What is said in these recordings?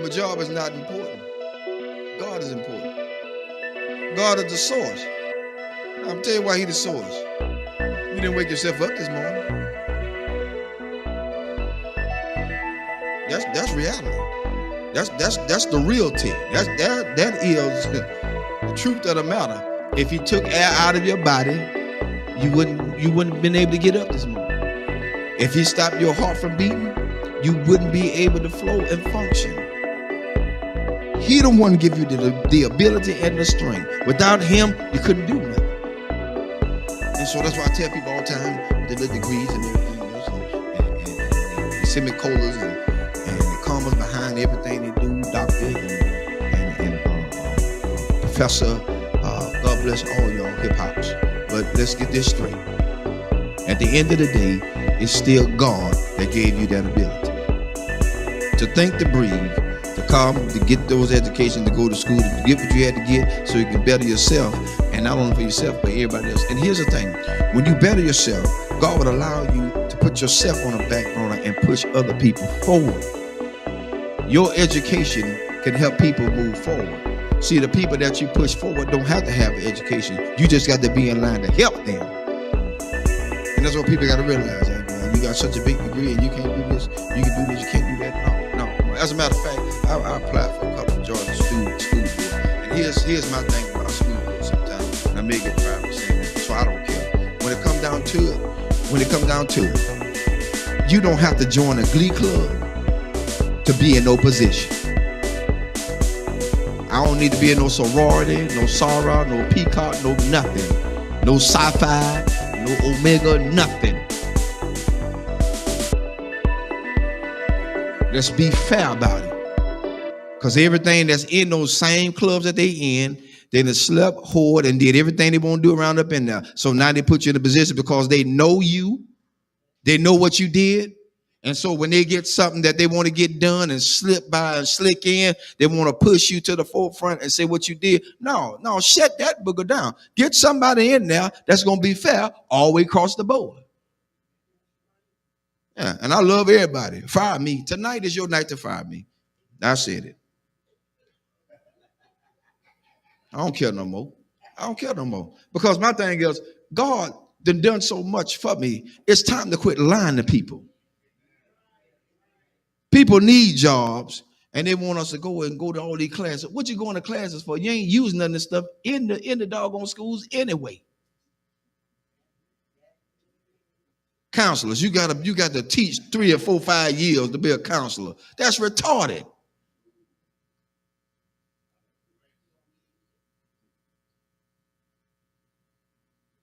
My job is not important. God is important. God is the source. Now, I'm telling you why He's the source. You didn't wake yourself up this morning. That's reality. That's the reality. That is the truth of the matter. If He took air out of your body, you wouldn't have been able to get up this morning. If He stopped your heart from beating, you wouldn't be able to flow and function. He the one give you the ability and the strength. Without Him, you couldn't do nothing. And so that's why I tell people all the time with the little degrees and everything else, and semicolons and the commas behind everything they do, doctor and professor. God bless all y'all hip hops. But let's get this straight. At the end of the day, it's still God that gave you that ability to think, to breathe, to come, to get those educations, to go to school, to get what you had to get so you can better yourself, and not only for yourself, but everybody else. And here's the thing, when you better yourself, God would allow you to put yourself on the back burner and push other people forward. Your education can help people move forward. See, the people that you push forward don't have to have an education. You just got to be in line to help them. And that's what people got to realize. You got such a big degree and you can't do this, you can do this, you can't do that. No. As a matter of fact, I applied for a couple of Georgia school board. And here's my thing about school board sometimes. And I may get proud of saying that, so I don't care. When it comes down to it, you don't have to join a glee club to be in no position. I don't need to be in no sorority, no Sarah, no Peacock, no nothing. No sci-fi, no Omega, nothing. Let's be fair about it. Because everything that's in those same clubs that they in, they done slept, whored, and did everything they want to do around up in there. So now they put you in a position because they know you. They know what you did. And so when they get something that they want to get done and slip by and slick in, they want to push you to the forefront and say what you did. No, shut that booger down. Get somebody in there that's going to be fair all the way across the board. Yeah, and I love everybody. Fire me. Tonight is your night to fire me. I said it. I don't care no more. Because my thing is, God done so much for me. It's time to quit lying to people. People need jobs, and they want us to go to all these classes. What you going to classes for? You ain't using none of this stuff in the doggone schools anyway. Counselors, you got to teach 3 or 4, 5 years to be a counselor. That's retarded.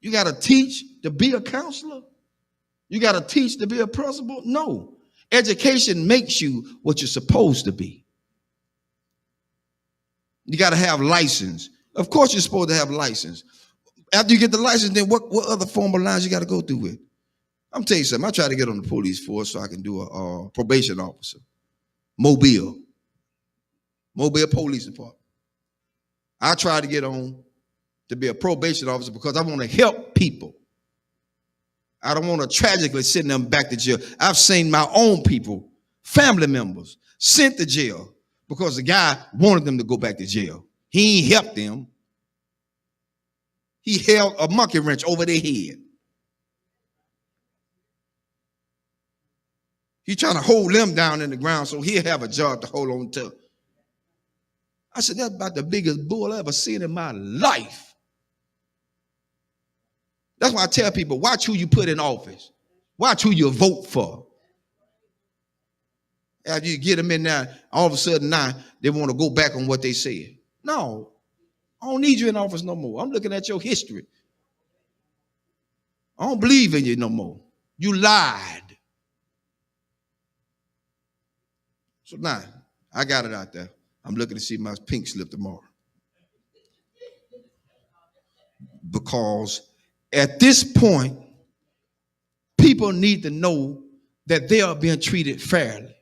You got to teach to be a counselor? You got to teach to be a principal? No. Education makes you what you're supposed to be. You got to have license. Of course you're supposed to have license. After you get the license, then what other formal lines you got to go through with? I'm telling you something. I tried to get on the police force so I can do a probation officer. Mobile Police Department. I tried to get on to be a probation officer because I want to help people. I don't want to tragically send them back to jail. I've seen my own people, family members, sent to jail because the guy wanted them to go back to jail. He ain't helped them. He held a monkey wrench over their head. He's trying to hold them down in the ground so he'll have a job to hold on to. I said, that's about the biggest bull I ever seen in my life. That's why I tell people, watch who you put in office. Watch who you vote for. After you get them in there, all of a sudden now they want to go back on what they said. No, I don't need you in office no more. I'm looking at your history. I don't believe in you no more. You lied. So now, I got it out there. I'm looking to see my pink slip tomorrow. Because at this point, people need to know that they are being treated fairly.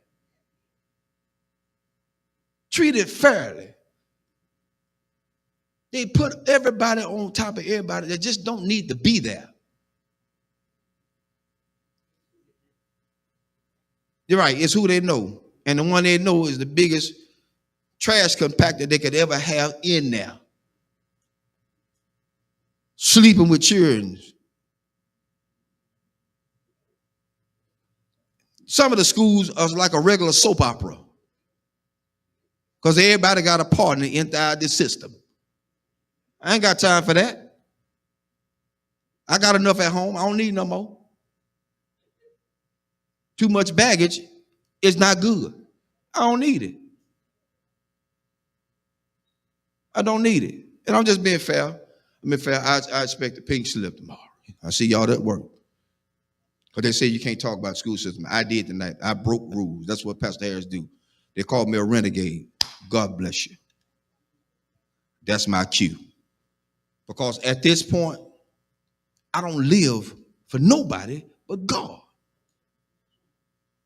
Treated fairly. They put everybody on top of everybody that just don't need to be there. You're right, it's who they know. And the one they know is the biggest trash compactor they could ever have in there. Sleeping with children. Some of the schools are like a regular soap opera because everybody got a partner inside the system. I ain't got time for that. I got enough at home. I don't need no more. Too much baggage is not good. I don't need it. I don't need it. And I'm just being fair. I expect a pink slip tomorrow. I see y'all at work. Because they say you can't talk about school system. I did tonight. I broke rules. That's what Pastor Harris do. They called me a renegade. God bless you. That's my cue. Because at this point, I don't live for nobody but God.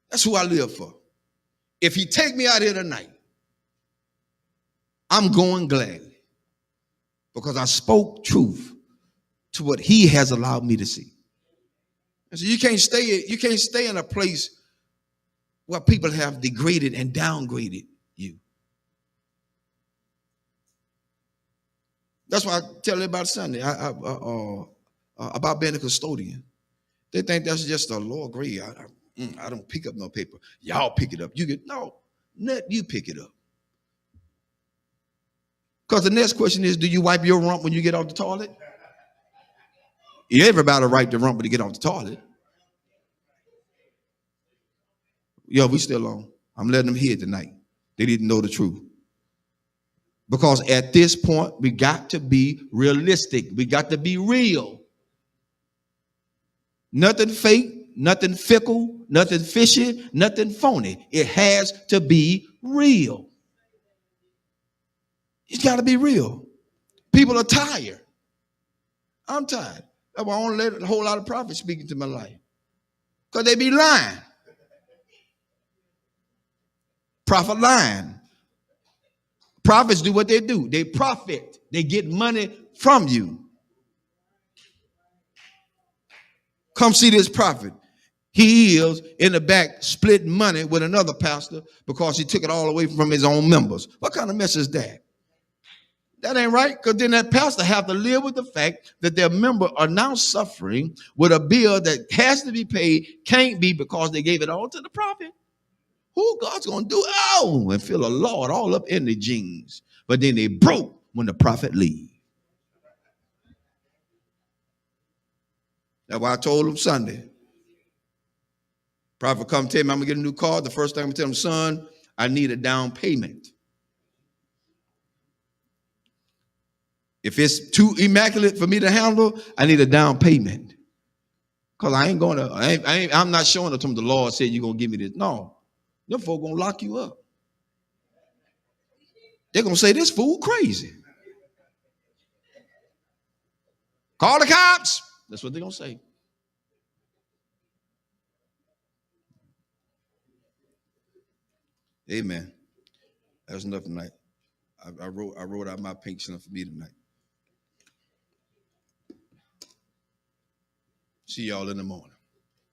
That's who I live for. If he take me out here tonight, I'm going gladly. Because I spoke truth to what he has allowed me to see. And so you can't stay in a place where people have degraded and downgraded you. That's why I tell everybody Sunday about being a custodian. They think that's just a lower grade. I don't pick up no paper. Y'all pick it up. Let you pick it up. Because the next question is, do you wipe your rump when you get off the toilet? Everybody wipe the rump when you get off the toilet. Yo, we still on. I'm letting them hear tonight. They didn't know the truth. Because at this point, we got to be realistic. We got to be real. Nothing fake, nothing fickle, nothing fishy, nothing phony. It has to be real. It's got to be real. People are tired. I'm tired. That's why I don't let a whole lot of prophets speak into my life. Because they be lying. Prophet lying. Prophets do what they do. They profit. They get money from you. Come see this prophet. He is in the back splitting money with another pastor because he took it all away from his own members. What kind of mess is that? That ain't right, because then that pastor have to live with the fact that their members are now suffering with a bill that has to be paid, can't be because they gave it all to the prophet. Who God's going to do? Oh, and feel a Lord all up in the jeans. But then they broke when the prophet leave. That's why I told him Sunday. Prophet come tell me I'm going to get a new car. The first thing I'm going to tell him, son, I need a down payment. If it's too immaculate for me to handle, I need a down payment. Because I ain't going to, I'm not showing it to him the Lord said you're going to give me this. No. Them folk going to lock you up. They're going to say, this fool crazy. Call the cops. That's what they're going to say. Amen. That's enough tonight. I wrote out my pink slip for me tonight. See y'all in the morning.